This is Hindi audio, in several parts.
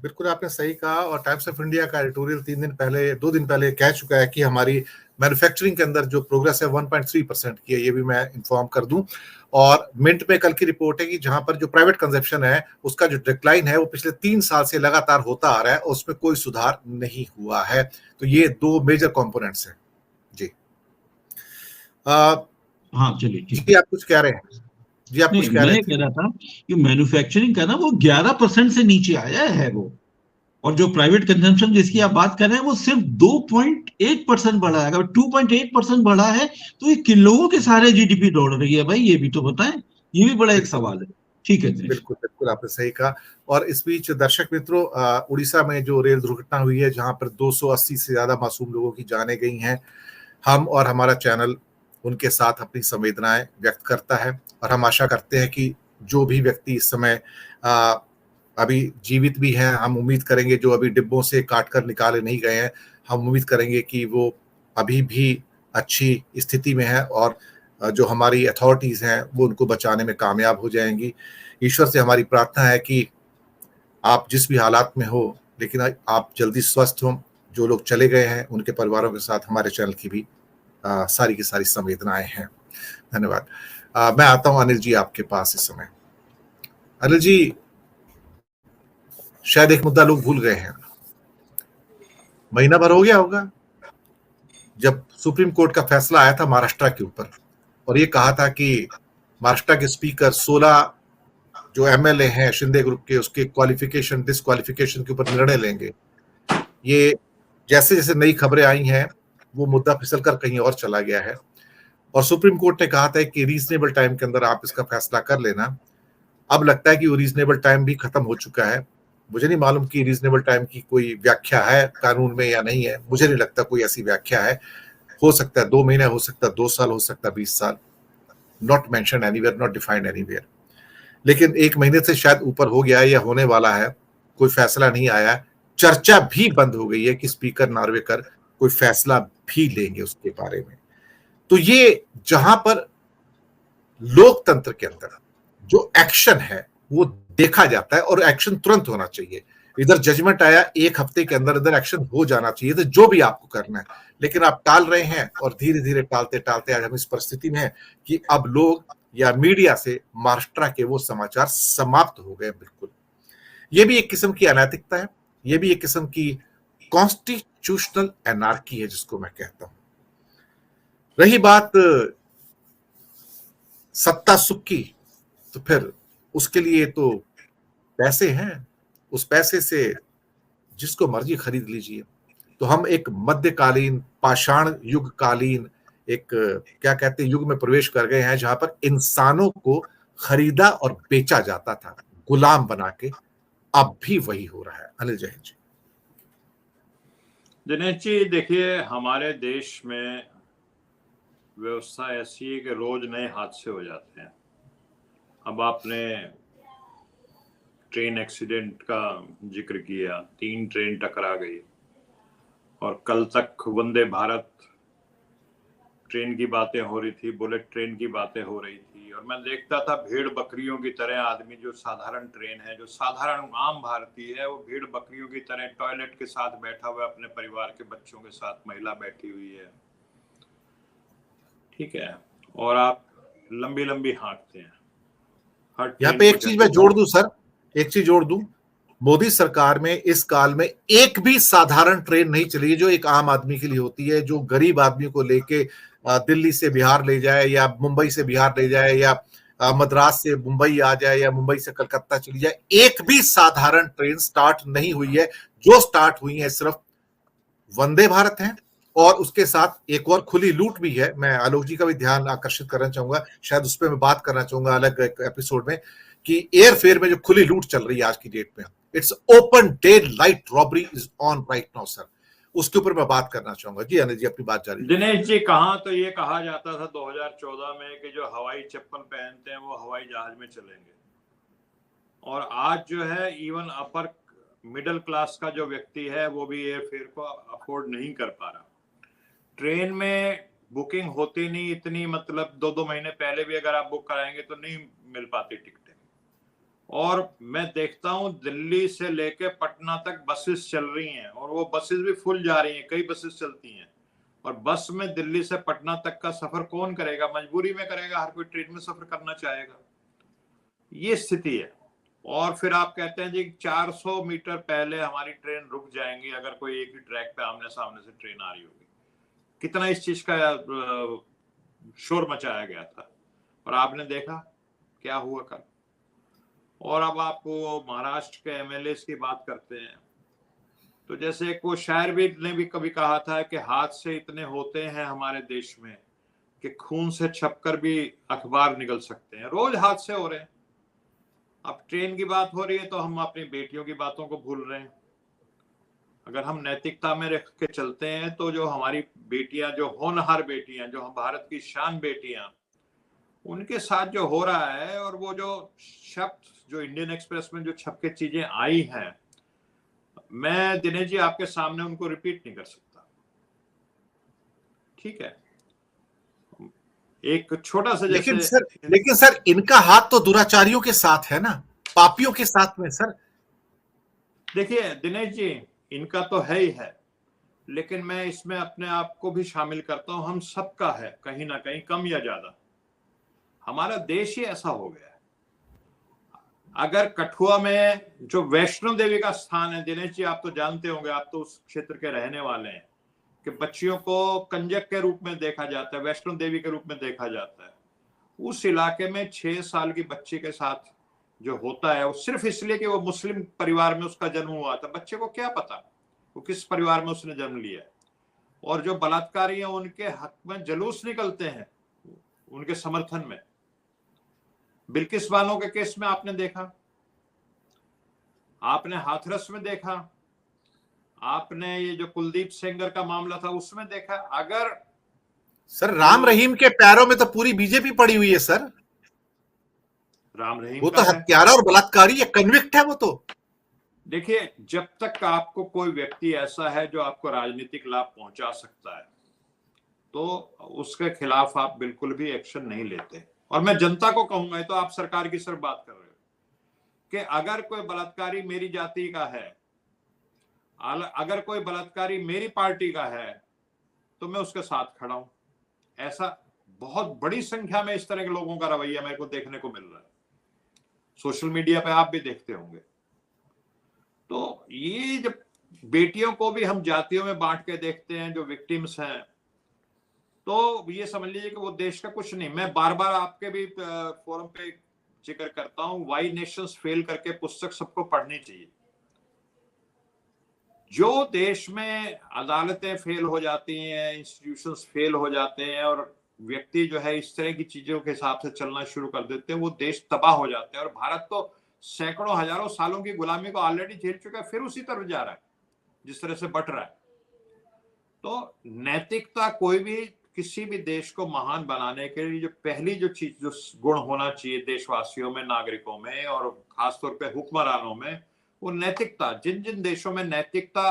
बिल्कुल आपने सही कहा। और टाइम्स ऑफ इंडिया का एडिटोरियल 2 दिन पहले कह चुका है कि हमारी मैन्युफैक्चरिंग के अंदर जो प्रोग्रेस है 1.3% की है, ये भी मैं इन्फॉर्म कर दूं। और मिंट में कल की रिपोर्ट है कि जहां पर जो प्राइवेट कंजप्शन है उसका जो डिक्लाइन है वो पिछले 3 साल से लगातार होता आ रहा है और उसमें कोई सुधार नहीं हुआ है। तो ये 2 मेजर कंपोनेंट्स हैं। जी हाँ चलिए ठीक जी है। आप कुछ कह रहे हैं। जी आप कुछ नहीं, कह मैं रहे ये थे। कह रहा था कि मैन्युफैक्चरिंग का ना वो 11% से नीचे आया है वो, और जो प्राइवेट कंजम्पशन जिसकी आप बात कर रहे हैं वो सिर्फ 2.8% बढ़ा है। अगर 2.8% बढ़ा है तो ये किन लोगों के सारे जीडीपी दौड़ रही है भाई, ये भी तो बताएं। ये भी बड़ा एक बिल्कुल सवाल है। ठीक है दिनेश। बिल्कुल बिल्कुल आपने सही कहा। और इस बीच दर्शक मित्रों, उड़ीसा में जो रेल दुर्घटना हुई है जहां पर 280 से ज्यादा मासूम लोगों की जानें गई हैं, हम और हमारा चैनल उनके साथ अपनी संवेदनाएं व्यक्त करता है। और हम आशा करते हैं कि जो भी व्यक्ति इस समय आ, अभी जीवित भी हैं, हम उम्मीद करेंगे जो अभी डिब्बों से काट कर निकाले नहीं गए हैं, हम उम्मीद करेंगे कि वो अभी भी अच्छी स्थिति में है और जो हमारी अथॉरिटीज़ हैं वो उनको बचाने में कामयाब हो जाएंगी। ईश्वर से हमारी प्रार्थना है कि आप जिस भी हालात में हो, लेकिन आप जल्दी स्वस्थ हों। जो लोग चले गए हैं उनके परिवारों के साथ हमारे चैनल की भी सारी की सारी संवेदनाएं हैं। धन्यवाद। मैं आता हूं अनिल जी आपके पास इस समय। अनिल जी, शायद एक मुद्दा लोग भूल गए हैं। महीना भर हो गया होगा जब सुप्रीम कोर्ट का फैसला आया था महाराष्ट्र के ऊपर, और ये कहा था कि महाराष्ट्र के स्पीकर 16 जो एमएलए हैं शिंदे ग्रुप के, उसके क्वालिफिकेशन डिसक्वालिफिकेशन के ऊपर निर्णय लेंगे। ये जैसे जैसे नई खबरें आई हैं वो मुद्दा फिसल कर कहीं और चला गया है। और सुप्रीम कोर्ट ने कहा था कि रीजनेबल टाइम के अंदर आप इसका फैसला कर लेना। अब लगता है कि वो रीजनेबल टाइम भी खत्म हो चुका है। मुझे नहीं मालूम कि रीजनेबल टाइम की कोई व्याख्या है कानून में या नहीं है, मुझे नहीं लगता कोई ऐसी व्याख्या है। हो सकता है 2 महीने, हो सकता है 2 साल, हो सकता है 20 साल। Not mention anywhere, not defined anywhere. लेकिन 1 महीने से शायद ऊपर हो गया है या होने वाला है, कोई फैसला नहीं आया। चर्चा भी बंद हो गई है कि स्पीकर नार्वेकर कोई फैसला भी लेंगे उसके बारे में। तो ये जहां पर लोकतंत्र के अंदर जो एक्शन है वो देखा जाता है और एक्शन तुरंत होना चाहिए। इधर जजमेंट आया 1 हफ्ते के अंदर इधर एक्शन हो जाना चाहिए, तो जो भी आपको करना है, लेकिन आप टाल रहे हैं। और धीरे धीरे टालते टालते आज हम इस परिस्थिति में हैं कि अब लोग या मीडिया से महाराष्ट्र के वो समाचार समाप्त हो गए बिल्कुल। ये भी एक किस्म की अनैतिकता है, ये भी एक किस्म की कॉन्स्टिट्यूशनल एनार्की है जिसको मैं कहता हूं। रही बात सत्ता सुख की, तो फिर उसके लिए तो पैसे हैं, उस पैसे से जिसको मर्जी खरीद लीजिए। तो हम एक मध्यकालीन पाषाण युग कालीन एक क्या कहते हैं युग में प्रवेश कर गए हैं जहां पर इंसानों को खरीदा और बेचा जाता था गुलाम बना के। अब भी वही हो रहा है। अनिल जैन जी। दिनेश जी देखिए, हमारे देश में व्यवस्था ऐसी है कि रोज नए हादसे हो जाते हैं। अब आपने ट्रेन एक्सीडेंट का जिक्र किया, 3 ट्रेन टकरा गई और कल तक वंदे भारत ट्रेन की बातें हो रही थी, बुलेट ट्रेन की बातें हो रही थी। और मैं देखता था भेड़ बकरियों की तरह आदमी, जो साधारण ट्रेन है, जो साधारण आम भारतीय है, वो भेड़ बकरियों की तरह टॉयलेट के साथ बैठा हुआ है, अपने परिवार के बच्चों के साथ महिला बैठी हुई है, ठीक है, और आप लंबी लंबी हाँकते हैं हर यहाँ ट्रेन पे को एक चीज मैं जोड़ दूं सर, एक चीज जोड़ दूं। मोदी सरकार में इस काल में एक भी साधारण ट्रेन नहीं चली जो एक आम आदमी के लिए होती है, जो गरीब आदमी को लेके दिल्ली से बिहार ले जाए या मुंबई से बिहार ले जाए या मद्रास से मुंबई आ जाए या मुंबई से कलकत्ता चली जाए। एक भी साधारण ट्रेन स्टार्ट नहीं हुई है। जो स्टार्ट हुई है सिर्फ वंदे भारत है, और उसके साथ एक और खुली लूट भी है। मैं आलोक जी का भी ध्यान आकर्षित करना चाहूंगा, शायद उस पर मैं बात करना चाहूंगा अलग एक एपिसोड में, कि एयरफेयर में जो खुली लूट चल रही है आज की डेट में, it's open day light robbery is on right now sir. उसके ऊपर मैं बात करना चाहूंगा। जी अनिल जी अपनी बात जारी। दिनेश जी, कहाँ तो ये कहा जाता था 2014 में कि जो हवाई चप्पल पहनते हैं वो हवाई जहाज में चलेंगे, और आज जो है इवन अपर मिडिल क्लास का जो व्यक्ति है वो भी एयरफेयर को अफोर्ड नहीं कर पा रहा। ट्रेन में बुकिंग होती नहीं इतनी, मतलब 2-2 महीने पहले भी अगर आप बुक कराएंगे तो नहीं मिल पाती टिकटें। और मैं देखता हूं दिल्ली से लेके पटना तक बसेस चल रही हैं और वो बसेस भी फुल जा रही हैं, कई बसेस चलती हैं। और बस में दिल्ली से पटना तक का सफर कौन करेगा? मजबूरी में करेगा, हर कोई ट्रेन में सफर करना चाहेगा। ये स्थिति है। और फिर आप कहते हैं जी 400 मीटर पहले हमारी ट्रेन रुक जाएंगी अगर कोई एक ही ट्रैक पे आमने सामने से ट्रेन आ रही होगी। कितना इस चीज का शोर मचाया गया था और आपने देखा क्या हुआ कल। और अब आपको महाराष्ट्र के एमएलए की बात करते हैं, तो जैसे एक वो शायर भी ने भी कभी कहा था कि हादसे इतने होते हैं हमारे देश में कि खून से छपकर भी अखबार निकल सकते हैं। रोज हादसे हो रहे हैं। अब ट्रेन की बात हो रही है तो हम अपनी बेटियों की बातों को भूल रहे हैं। अगर हम नैतिकता में रख के चलते हैं तो जो हमारी बेटियां, जो होनहार बेटियां, जो हम भारत की शान बेटियां, उनके साथ जो हो रहा है, और वो जो शब्द जो इंडियन एक्सप्रेस में जो छप के चीजें आई हैं, मैं दिनेश जी आपके सामने उनको रिपीट नहीं कर सकता। ठीक है, एक छोटा सा जैसे लेकिन सर इनका हाथ तो दुराचारियों के साथ है ना, पापियों के साथ में सर। देखिए दिनेश जी, इनका तो है ही है, लेकिन मैं इसमें अपने आप को भी शामिल करता हूं। हम सबका है कहीं ना कहीं, कम या ज्यादा। हमारा देश ही ऐसा हो गया है। अगर कठुआ में जो वैष्णो देवी का स्थान है, दिनेश जी आप तो जानते होंगे, आप तो उस क्षेत्र के रहने वाले हैं, कि बच्चियों को कंजक के रूप में देखा जाता है, वैष्णो देवी के रूप में देखा जाता है। उस इलाके में 6 साल की बच्ची के साथ जो होता है वो सिर्फ इसलिए कि वो मुस्लिम परिवार में उसका जन्म हुआ था। बच्चे को क्या पता वो किस परिवार में उसने जन्म लिया है। और जो बलात्कारी हैं उनके हक में जुलूस निकलते हैं उनके समर्थन में। बिल्किस बानो के केस में आपने देखा, आपने हाथरस में देखा, आपने ये जो कुलदीप सेंगर का मामला था उसमें देखा। अगर सर राम रहीम के पैरों में तो पूरी बीजेपी पड़ी हुई है सर। राम रहीम वो का तो हत्यारा और बलात्कारी है, कन्विक्ट है वो तो। देखिए, जब तक आपको कोई व्यक्ति ऐसा है जो आपको राजनीतिक लाभ पहुंचा सकता है तो उसके खिलाफ आप बिल्कुल भी एक्शन नहीं लेते। और मैं जनता को कहूंगा, तो आप सरकार की सिर्फ बात कर रहे हो, कि अगर कोई बलात्कारी मेरी जाति का है, अगर कोई बलात्कारी मेरी पार्टी का है, तो मैं उसके साथ खड़ा हूं। ऐसा बहुत बड़ी संख्या में इस तरह के लोगों का रवैया मेरे को देखने को मिल रहा है। सोशल मीडिया पे आप भी देखते होंगे। तो ये जब बेटियों को भी हम जातियों में बांट के देखते हैं, जो विक्टिम्स हैं, तो ये समझ लीजिए कि वो देश का कुछ नहीं। मैं बार बार आपके भी फोरम पे जिक्र करता हूं, वाई नेशंस फेल करके पुस्तक सबको पढ़नी चाहिए। जो देश में अदालतें फेल हो जाती हैं, इंस्टीट्यूशंस फेल हो जाते हैं और व्यक्ति जो है इस तरह की चीजों के हिसाब से चलना शुरू कर देते हैं, वो देश तबाह हो जाते हैं। और भारत तो सैकड़ों हजारों सालों की गुलामी को ऑलरेडी झेल चुका है, फिर उसी तरफ जा रहा है जिस तरह से बट रहा है। तो नैतिकता कोई भी किसी भी देश को महान बनाने के लिए जो पहली जो चीज, जो गुण होना चाहिए देशवासियों में, नागरिकों में, और खासतौर पे हुक्मरानों में, वो नैतिकता। जिन जिन देशों में नैतिकता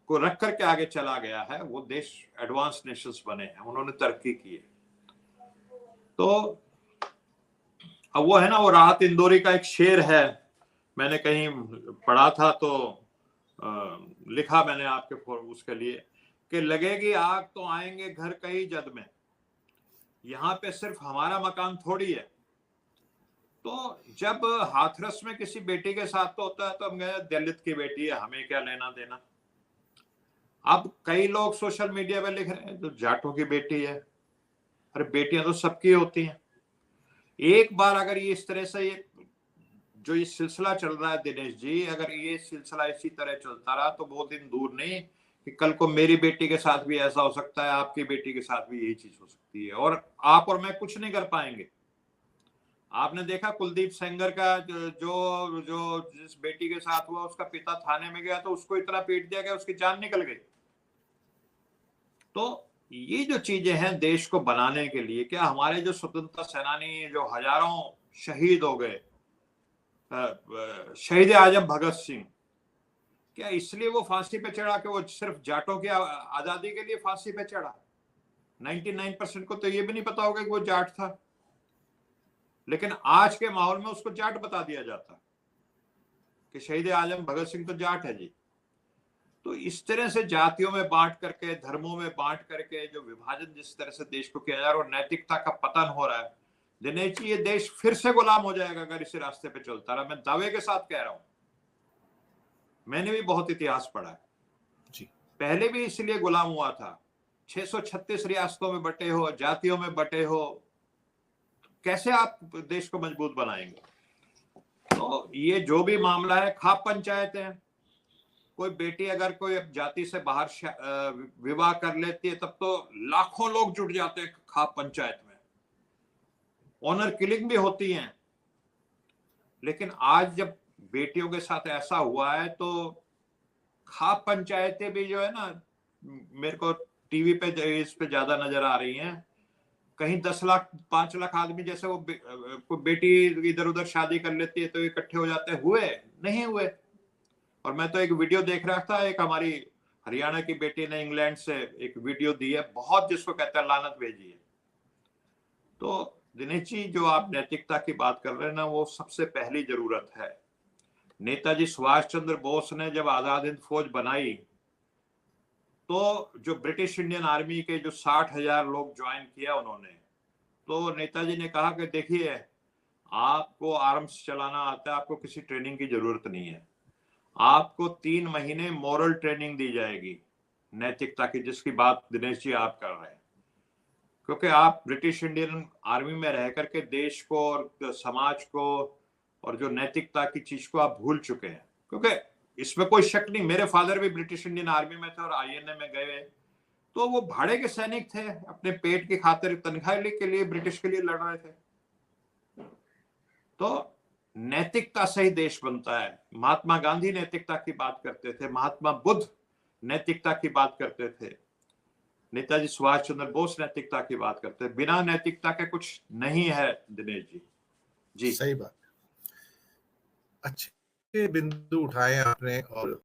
को रख करके आगे चला गया है वो देश एडवांस नेशंस बने हैं, उन्होंने तरक्की की है। तो अब वो है ना, वो राहत इंदौरी का एक शेर है, मैंने कहीं पढ़ा था तो लिखा मैंने आपके उसके लिए, कि लगेगी आग तो आएंगे घर कई जद में, यहाँ पे सिर्फ हमारा मकान थोड़ी है। तो जब हाथरस में किसी बेटी के साथ तो होता है तो हम कहे दलित की बेटी है, हमें क्या लेना देना। अब कई लोग सोशल मीडिया पे लिख रहे हैं तो जाटों की बेटी है। अरे बेटियां तो सबकी होती हैं। एक बार अगर ये इस तरह से ये सिलसिला चल रहा है दिनेश जी, अगर ये सिलसिला इसी तरह चलता रहा तो बहुत दिन दूर नहीं कि कल को मेरी बेटी के साथ भी ऐसा हो सकता है, आपकी बेटी के साथ भी यही चीज हो सकती है, और आप और मैं कुछ नहीं कर पाएंगे। आपने देखा कुलदीप सेंगर का जो जिस बेटी के साथ हुआ, उसका पिता थाने में गया तो उसको इतना पीट दिया गया उसकी जान निकल गई। तो ये जो चीजें हैं देश को बनाने के लिए, क्या हमारे जो स्वतंत्रता सेनानी जो हजारों शहीद हो गए, शहीद आजम भगत सिंह, क्या इसलिए वो फांसी पे चढ़ा कि वो सिर्फ जाटों की आजादी के लिए फांसी पे चढ़ा? 99% को तो ये भी नहीं पता होगा कि वो जाट था। लेकिन आज के माहौल में उसको जाट बता दिया जाता कि शहीद आजम भगत सिंह तो जाट है जी। तो इस तरह से जातियों में बांट करके, धर्मों में बांट करके जो विभाजन जिस तरह से देश को किया जा रहा है और नैतिकता का पतन हो रहा है, दिनेश जी ये देश फिर से गुलाम हो जाएगा अगर इसी रास्ते पे चलता रहा। मैं दावे के साथ कह रहा हूं, मैंने भी बहुत इतिहास पढ़ा है जी। पहले भी इसलिए गुलाम हुआ था। 636 रियासतों में बटे हो, जातियों में बटे हो, कैसे आप देश को मजबूत बनाएंगे? तो ये जो भी मामला है, खाप पंचायतें, कोई बेटी अगर कोई जाति से बाहर विवाह कर लेती है तब तो लाखों लोग जुट जाते हैं खाप पंचायत में, ऑनर किलिंग भी होती हैं। लेकिन आज जब बेटियों के साथ ऐसा हुआ है तो खाप पंचायतें भी जो है ना, मेरे को टीवी पे इस पे ज्यादा नजर आ रही हैं। कहीं 10 लाख 5 लाख आदमी जैसे वो कोई बेटी इधर उधर शादी कर लेती है तो इकट्ठे हो जाते हैं, हुए नहीं हुए। और मैं तो एक वीडियो देख रहा था, एक हमारी हरियाणा की बेटी ने इंग्लैंड से एक वीडियो दी है, बहुत जिसको कहते हैं लानत भेजी है। तो दिनेश जी जो आप नैतिकता की बात कर रहे हैं ना, वो सबसे पहली जरूरत है। नेताजी सुभाष चंद्र बोस ने जब आजाद हिंद फौज बनाई तो जो ब्रिटिश इंडियन आर्मी के जो 60,000 लोग ज्वाइन किया उन्होंने, तो नेताजी ने कहा कि देखिए आपको आर्म्स चलाना आता है, आपको किसी ट्रेनिंग की जरूरत नहीं है, आपको 3 महीने मॉरल ट्रेनिंग दी जाएगी, नैतिकता की, जिसकी बात दिनेश जी आप कर रहे हैं। क्योंकि आप ब्रिटिश इंडियन आर्मी में रह करके देश को और समाज को और जो नैतिकता की चीज को आप भूल चुके हैं। क्योंकि इसमें कोई शक नहीं, मेरे फादर भी ब्रिटिश इंडियन आर्मी में थे और आईएनए में गए, तो वो भाड़े के सैनिक थे, अपने पेट की खातिर तनख्वाह के लिए ब्रिटिश के लिए लड़ रहे थे। तो नैतिकता से ही देश बनता है। महात्मा गांधी नैतिकता की बात करते थे, महात्मा बुद्ध नैतिकता की बात करते थे, नेताजी सुभाष चंद्र बोस नैतिकता की बात करते हैं। बिना नैतिकता के कुछ नहीं है दिनेश जी। जी सही बात, अच्छे बिंदु उठाए आपने और